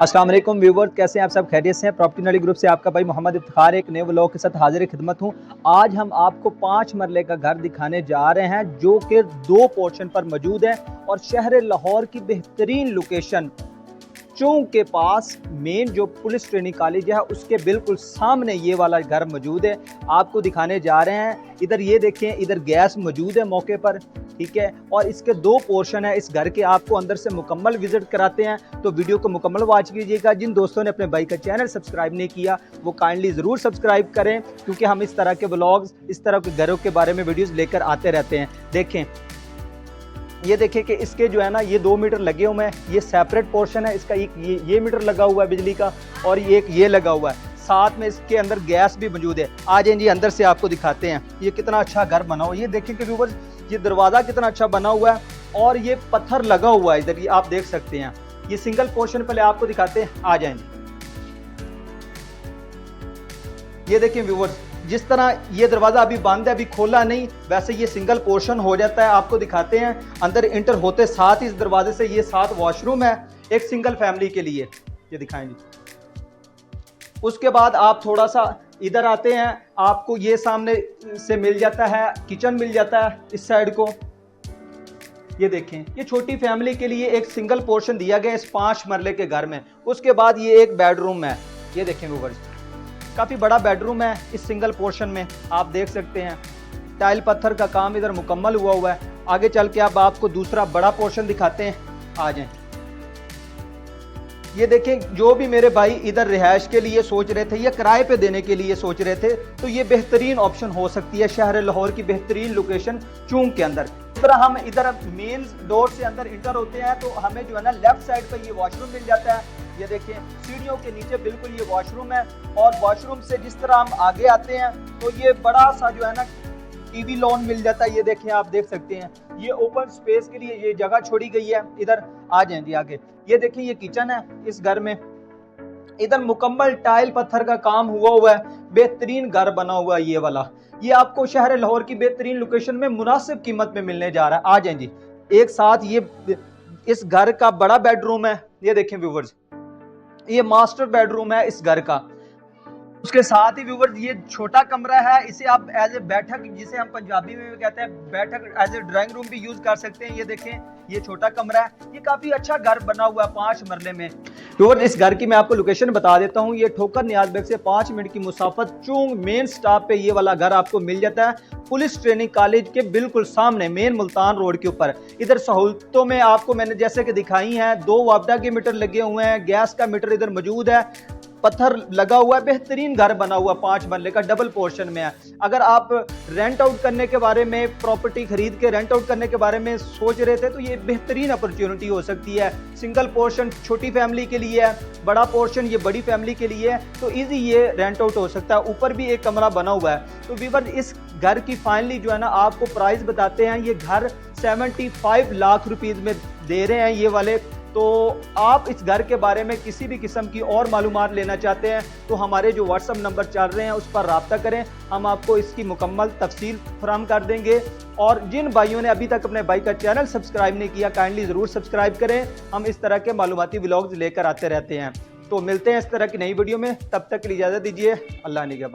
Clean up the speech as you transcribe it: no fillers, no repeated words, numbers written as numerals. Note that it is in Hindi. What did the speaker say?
अस्सलाम वालेकुम व्यूवर्स, कैसे हैं आप सब? खैरियत से हैं? प्रॉपर्टी नॉलेज ग्रुप से आपका भाई मोहम्मद इफ्तिखार एक नए व्लॉग के साथ हाजिर खिदमत हूं। आज हम आपको 5 मरले का घर दिखाने जा रहे हैं जो कि 2 पोर्शन पर मौजूद है और शहर लाहौर की बेहतरीन लोकेशन चौक के पास मेन जो पुलिस ट्रेनिंग कॉलेज है उसके बिल्कुल सामने ये वाला घर मौजूद है। आपको दिखाने जा रहे हैं। इधर ये देखें, इधर गैस मौजूद है मौके पर, ठीक है। और इसके 2 पोर्शन है इस घर के, आपको अंदर से मुकम्मल विजिट कराते हैं, तो वीडियो को मुकम्मल वॉच कीजिएगा। जिन दोस्तों ने अपने भाई का चैनल सब्सक्राइब नहीं किया वो काइंडली ज़रूर सब्सक्राइब करें, क्योंकि हम इस तरह के व्लॉग्स, इस तरह के घरों के बारे में वीडियोज़ लेकर आते रहते हैं। देखें, ये देखें कि इसके जो है ना ये 2 मीटर लगे हुए हैं, ये सेपरेट पोर्शन है इसका। एक ये मीटर लगा हुआ है बिजली का और एक ये लगा हुआ है, साथ में इसके अंदर गैस भी मौजूद है। आ जाए जी, अंदर से आपको दिखाते हैं ये कितना अच्छा घर बना हुआ है। ये देखें कि व्यूअर्स, ये दरवाज़ा कितना अच्छा बना हुआ है और ये पत्थर लगा हुआ है इधर, ये आप देख सकते हैं। ये सिंगल पोर्शन पहले आपको दिखाते हैं, आ जाएंगे। ये देखें व्यूअर्स, जिस तरह ये दरवाज़ा अभी बंद है, अभी खोला नहीं, वैसे ये सिंगल पोर्शन हो जाता है। आपको दिखाते हैं अंदर इंटर होते साथ ही इस दरवाजे से ये साथ वॉशरूम है एक सिंगल फैमिली के लिए, ये दिखाएंगे। उसके बाद आप थोड़ा सा इधर आते हैं, आपको ये सामने से मिल जाता है किचन, मिल जाता है इस साइड को। ये देखें, ये छोटी फैमिली के लिए एक सिंगल पोर्शन दिया गया इस 5 मरले के घर में। उसके बाद ये एक बेडरूम है, ये देखें व्यूअर्स, काफ़ी बड़ा बेडरूम है इस सिंगल पोर्शन में, आप देख सकते हैं। टाइल पत्थर का काम इधर मुकम्मल हुआ है। आगे चल के अब आपको दूसरा बड़ा पोर्शन दिखाते हैं, आ जाएं। ये देखें, जो भी मेरे भाई इधर रिहाइश के लिए सोच रहे थे या किराए पे देने के लिए सोच रहे थे, तो ये बेहतरीन ऑप्शन हो सकती है शहर लाहौर की बेहतरीन लोकेशन चौक के अंदर। इस तरह हम इधर मेन डोर से अंदर इंटर होते हैं तो हमें जो है ना लेफ्ट साइड पे ये वॉशरूम मिल जाता है। ये देखिए, सीढ़ियों के नीचे बिल्कुल ये वॉशरूम है और वॉशरूम से जिस तरह हम आगे आते हैं तो ये बड़ा सा जो है ना टीवी लॉन मिल जाता है। ये देखें, आप देख सकते हैं, ये ओपन स्पेस के लिए ये जगह छोड़ी गई है। इधर आ जाएं जी आगे। ये देखें, ये किचन है इस घर में, इधर मुकम्मल टाइल पत्थर का काम हुआ है, बेहतरीन घर बना हुआ है ये वाला। ये आपको शहर लाहौर की बेहतरीन लोकेशन में मुनासिब कीमत में मिलने जा रहा है। आ जाएं जी एक साथ। ये इस घर का बड़ा बेडरूम है, ये देखें व्यूवर्स, ये मास्टर बेडरूम है इस घर का। उसके साथ ही व्यूवर्स ये छोटा कमरा है, इसे आप एज ए बैठक, जिसे हम पंजाबी में कहते हैं बैठक, एज ए ड्राइंग रूम भी यूज कर सकते हैं। ये देखें, ये छोटा कमरा है, ये काफी अच्छा घर बना हुआ है 5 मरले में। व्यूवर्स, इस घर की मैं आपको लोकेशन बता देता हूँ। ये ठोकर नियाज बेग से 5 मिनट की मुसाफत चौक मेन स्टॉप पे ये वाला घर आपको मिल जाता है, पुलिस ट्रेनिंग कॉलेज के बिल्कुल सामने मेन मुल्तान रोड के ऊपर। इधर सहूलतों में आपको मैंने जैसे कि दिखाई है, 2 वापडा के मीटर लगे हुए हैं, गैस का मीटर इधर मौजूद है, पत्थर लगा हुआ है, बेहतरीन घर बना हुआ 5 मरले का, डबल पोर्शन में है। अगर आप रेंट आउट करने के बारे में, प्रॉपर्टी खरीद के रेंट आउट करने के बारे में सोच रहे थे तो ये बेहतरीन अपॉर्चुनिटी हो सकती है। सिंगल पोर्शन छोटी फैमिली के लिए है, बड़ा पोर्शन ये बड़ी फैमिली के लिए है, तो इजी ये रेंट आउट हो सकता है। ऊपर भी एक कमरा बना हुआ है। तो व्यूअर्स, इस घर की फाइनली जो है ना आपको प्राइस बताते हैं। ये घर 75 लाख रुपीस में दे रहे हैं ये वाले। तो आप इस घर के बारे में किसी भी किस्म की और मालूमात लेना चाहते हैं तो हमारे जो व्हाट्सएप नंबर चल रहे हैं उस पर रब्ता करें, हम आपको इसकी मुकम्मल तफसील फराहम कर देंगे। और जिन भाइयों ने अभी तक अपने भाई का चैनल सब्सक्राइब नहीं किया, काइंडली ज़रूर सब्सक्राइब करें। हम इस तरह के मालूमाती व्लॉग्स लेकर आते रहते हैं। तो मिलते हैं इस तरह की नई वीडियो में, तब तक के लिए इजाज़त दीजिए। अल्लाह निगहबान।